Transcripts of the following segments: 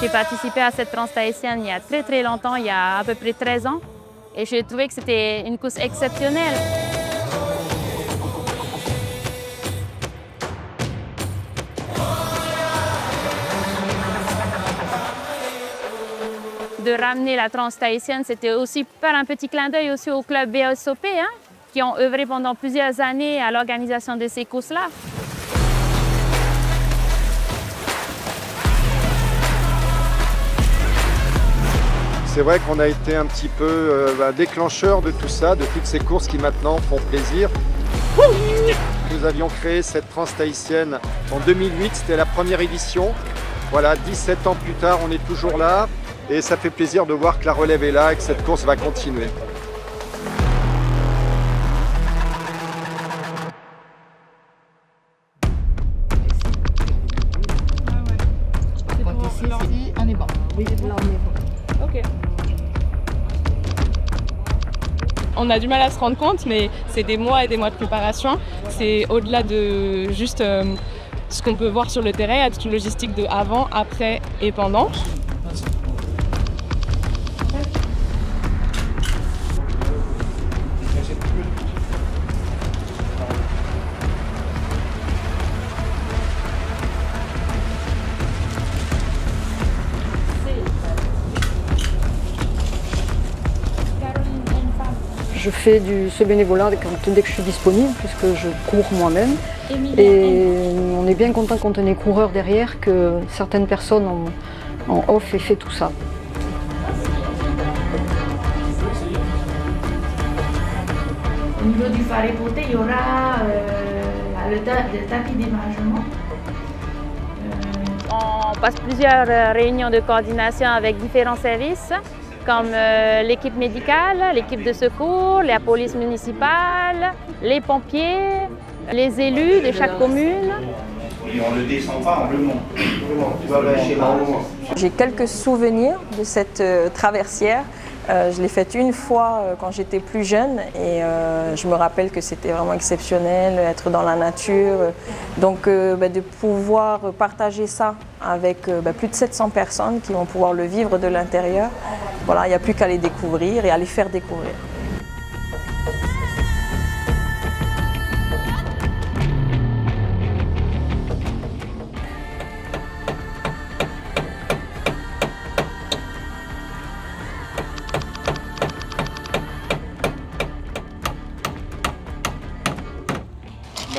j'ai participé à cette Trans-Tahitienne il y a très longtemps, il y a à peu près 13 ans. Et j'ai trouvé que c'était une course exceptionnelle. De ramener la Trans-Tahitienne, c'était aussi faire un petit clin d'œil aussi au club BSOP, qui ont œuvré pendant plusieurs années à l'organisation de ces courses-là. C'est vrai qu'on a été un petit peu déclencheur de tout ça, de toutes ces courses qui maintenant font plaisir. Nous avions créé cette Trans-Tahitienne en 2008, c'était la première édition. Voilà, 17 ans plus tard, on est toujours là et ça fait plaisir de voir que la relève est là et que cette course va continuer. Ici, on est bon. Oui, là, on est bon. Ok. On a du mal à se rendre compte, mais c'est des mois et des mois de préparation. C'est au-delà de juste ce qu'on peut voir sur le terrain, il y a toute une logistique de avant, après et pendant. Je fais ce bénévolat dès que je suis disponible, puisque je cours moi-même. Et on est bien content quand on est coureur derrière que certaines personnes en off aient fait tout ça. Au niveau du faré poté, il y aura le tapis d'émargement. On passe plusieurs réunions de coordination avec différents services, comme l'équipe médicale, l'équipe de secours, la police municipale, les pompiers, les élus de chaque commune. Et on ne le descend pas, on le monte. J'ai quelques souvenirs de cette traversière. Je l'ai faite une fois quand j'étais plus jeune et je me rappelle que c'était vraiment exceptionnel, être dans la nature. Donc de pouvoir partager ça avec plus de 700 personnes qui vont pouvoir le vivre de l'intérieur, voilà, il n'y a plus qu'à les découvrir et à les faire découvrir.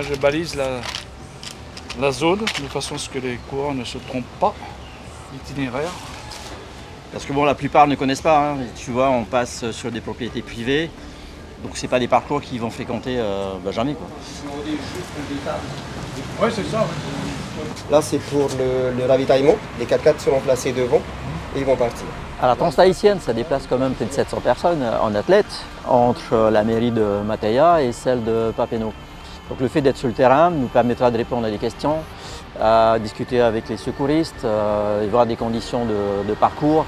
Je balise la zone de façon à ce que les coureurs ne se trompent pas l'itinéraire. Parce que bon, la plupart ne connaissent pas, tu vois, on passe sur des propriétés privées, donc c'est pas des parcours qu'ils vont fréquenter jamais, quoi. Oui, c'est ça. Là, c'est pour le ravitaillement. Les 4x4 seront placés devant et ils vont partir. À la Trans-Tahitienne, ça déplace quand même plus de 700 personnes en athlètes entre la mairie de Mataya et celle de Papineau. Donc le fait d'être sur le terrain nous permettra de répondre à des questions, discuter avec les secouristes, voir des conditions de parcours,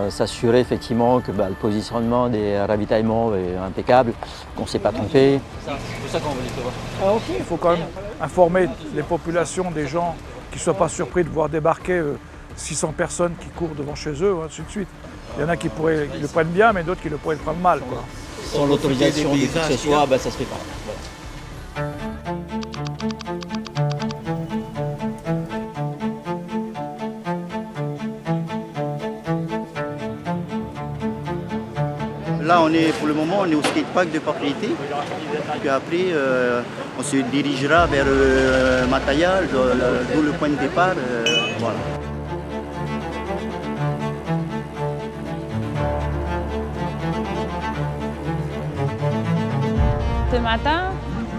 s'assurer effectivement que le positionnement des ravitaillements est impeccable, qu'on ne s'est pas trompé. C'est ça qu'on voulait savoir. Ah, ok, il faut quand même informer les populations, des gens qui ne soient pas surpris de voir débarquer 600 personnes qui courent devant chez eux, ainsi de suite. Il y en a qui le prennent bien, mais d'autres qui le pourraient le prendre mal, quoi. Sans l'autorisation de qui que ce soit, ça ne se fait pas. Voilà. Là, pour le moment, on est au skatepark de propriété. Puis après, on se dirigera vers Mataya, d'où le point de départ. Voilà. Ce matin,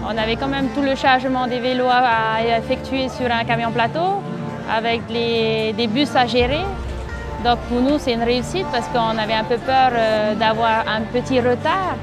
on avait quand même tout le chargement des vélos à effectuer sur un camion plateau avec des bus à gérer. Donc pour nous, c'est une réussite parce qu'on avait un peu peur d'avoir un petit retard.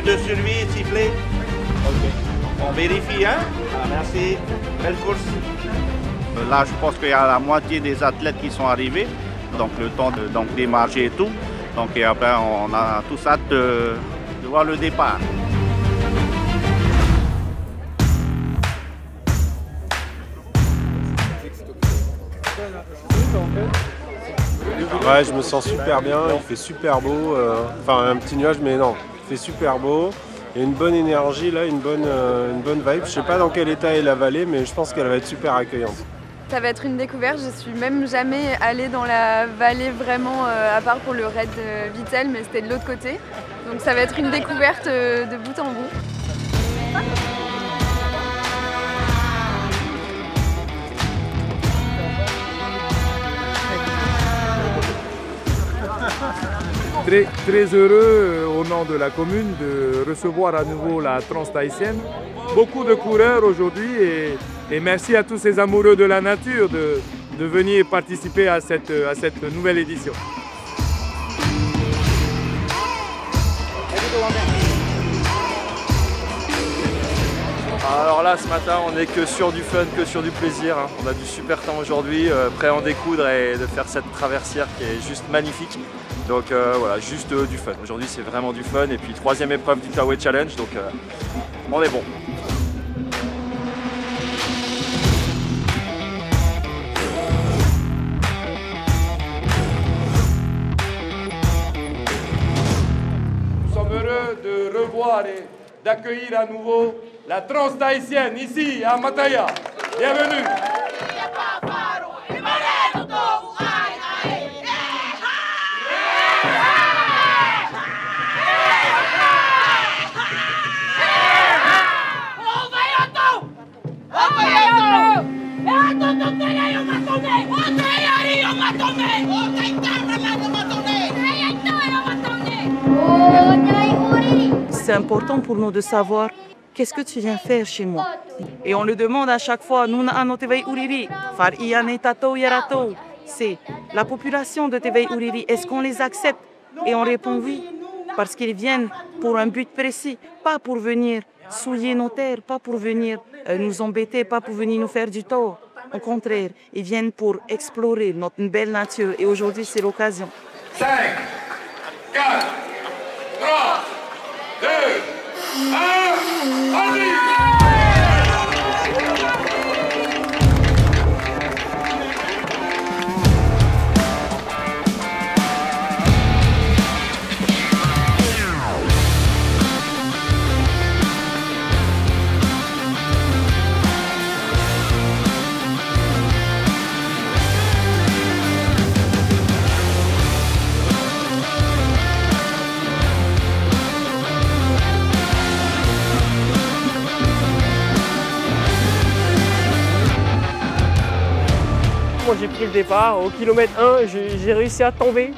de survie, sifflet. Ok. On vérifie, hein? Ah, merci. Belle course. Là, je pense qu'il y a la moitié des athlètes qui sont arrivés. Donc, le temps de démarcher et tout. Donc, et après, on a tous hâte de voir le départ. Ouais, je me sens super bien, il fait super beau, enfin un petit nuage mais non, il fait super beau, il y a une bonne énergie là, une bonne vibe. Je sais pas dans quel état est la vallée mais je pense qu'elle va être super accueillante. Ça va être une découverte, je suis même jamais allée dans la vallée vraiment, à part pour le raid Vittel, mais c'était de l'autre côté. Donc ça va être une découverte de bout en bout. Très heureux au nom de la commune de recevoir à nouveau la Trans tahitienne. Beaucoup de coureurs aujourd'hui et merci à tous ces amoureux de la nature de venir participer à cette nouvelle édition. Alors là, ce matin, on n'est que sur du fun, que sur du plaisir. On a du super temps aujourd'hui, prêt à en découdre et de faire cette traversière qui est juste magnifique. Donc voilà, juste du fun. Aujourd'hui, c'est vraiment du fun. Et puis, troisième épreuve du Tawé Challenge, donc on est bon. Nous sommes heureux de revoir et d'accueillir à nouveau la Trans tahitienne ici à Mataya. Bienvenue. C'est important pour nous de savoir qu'est-ce que tu viens faire chez moi. Et on le demande à chaque fois, c'est la population de Tevei Uriri, est-ce qu'on les accepte? Et on répond oui, parce qu'ils viennent pour un but précis, pas pour venir souiller nos terres, pas pour venir nous embêter, pas pour venir nous faire du tort. Au contraire, ils viennent pour explorer notre belle nature et aujourd'hui c'est l'occasion. 5, 4, 3, 2, 1, allez! Moi j'ai pris le départ, au kilomètre 1 j'ai réussi à tomber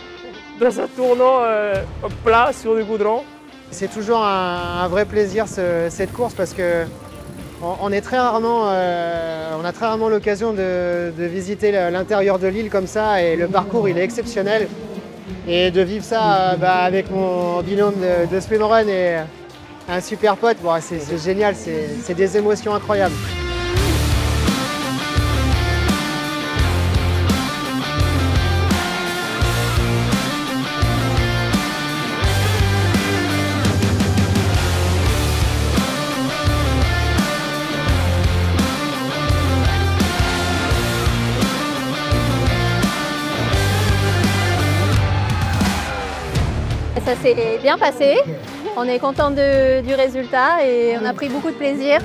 dans un tournant plat sur le goudron. C'est toujours un vrai plaisir cette course parce que on a très rarement l'occasion de visiter l'intérieur de l'île comme ça et le parcours il est exceptionnel. Et de vivre ça avec mon binôme de speedrun et un super pote, c'est génial, c'est des émotions incroyables. Ça s'est bien passé, on est content du résultat et on a pris beaucoup de plaisir.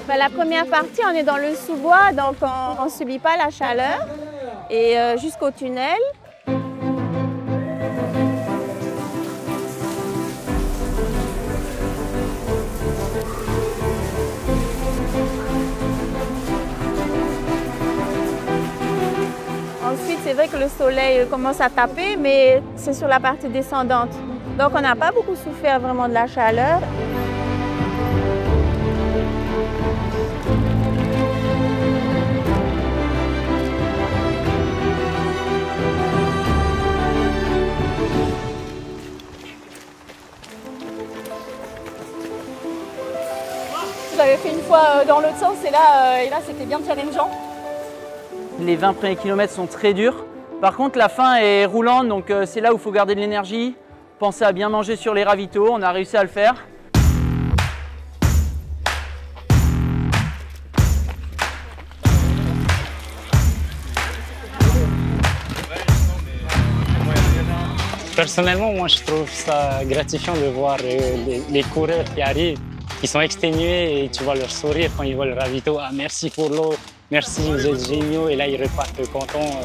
La première partie, on est dans le sous-bois, donc on ne subit pas la chaleur et jusqu'au tunnel. Ensuite, c'est vrai que le soleil commence à taper, mais c'est sur la partie descendante. Donc, on n'a pas beaucoup souffert vraiment de la chaleur. soit dans l'autre sens et là c'était bien challengeant. Les 20 premiers kilomètres sont très durs. Par contre la fin est roulante, donc c'est là où il faut garder de l'énergie. Pensez à bien manger sur les ravitaux, on a réussi à le faire. Personnellement, moi je trouve ça gratifiant de voir les coureurs qui arrivent, qui sont exténués et tu vois leur sourire quand ils voient le ravito. Ah, merci pour l'eau, merci, vous êtes géniaux, et là ils repartent contents.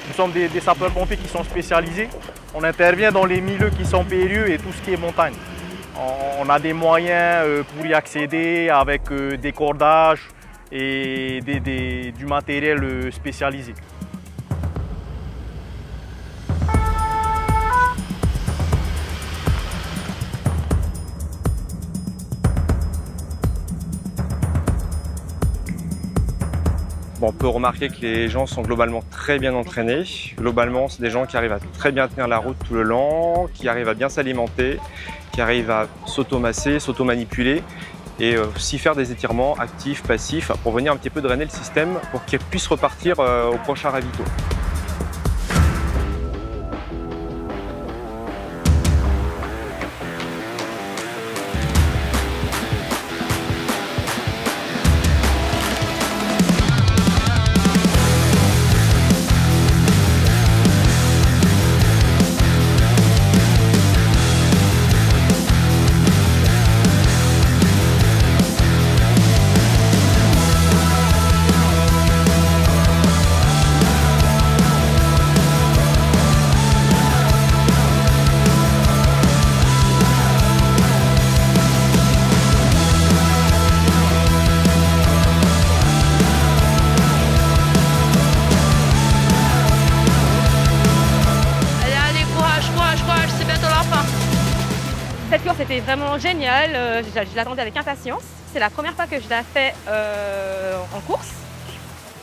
Nous sommes des sapeurs-pompiers qui sont spécialisés. On intervient dans les milieux qui sont périlleux et tout ce qui est montagne. On a des moyens pour y accéder avec des cordages et du matériel spécialisé. Bon, on peut remarquer que les gens sont globalement très bien entraînés. Globalement, c'est des gens qui arrivent à très bien tenir la route tout le long, qui arrivent à bien s'alimenter, qui arrivent à s'automasser, s'automanipuler et aussi faire des étirements actifs, passifs pour venir un petit peu drainer le système pour qu'il puisse repartir au prochain ravito. Cette course était vraiment géniale, je l'attendais avec impatience. C'est la première fois que je la fais en course.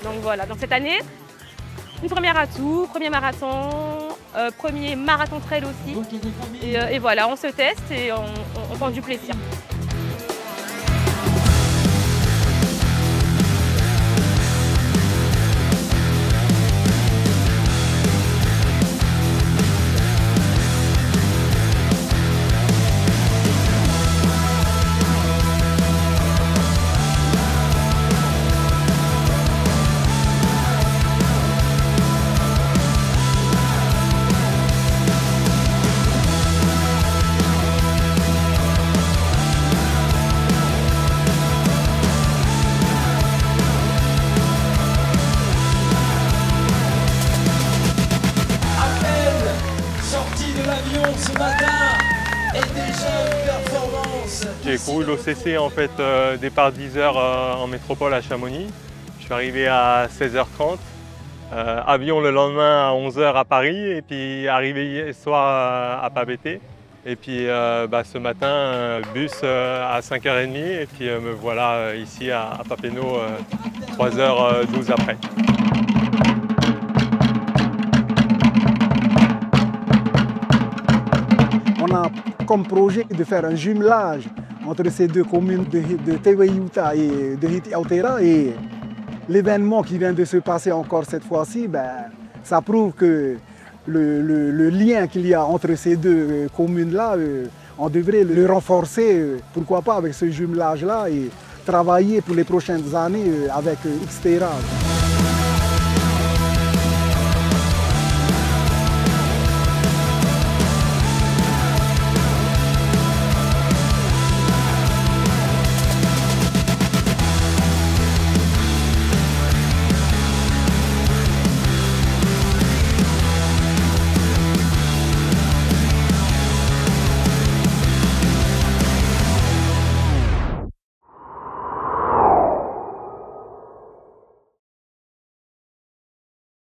Donc voilà, donc cette année, une première atout, premier marathon, premier marathon trail aussi. Et voilà, on se teste et on prend du plaisir. Ce matin est déjà une performance. J'ai couru l'OCC en fait départ 10h en métropole à Chamonix. Je suis arrivé à 16h30. Avion le lendemain à 11h à Paris et puis arrivé hier soir à Papeete. Et puis ce matin, bus à 5h30 et puis me voilà ici à Papeete 3h12 après. On a comme projet de faire un jumelage entre ces deux communes de Teweyuta et de Hiti Aotearoa, et l'événement qui vient de se passer encore cette fois-ci, ça prouve que le lien qu'il y a entre ces deux communes-là, on devrait le renforcer, pourquoi pas avec ce jumelage-là, et travailler pour les prochaines années avec Xterra.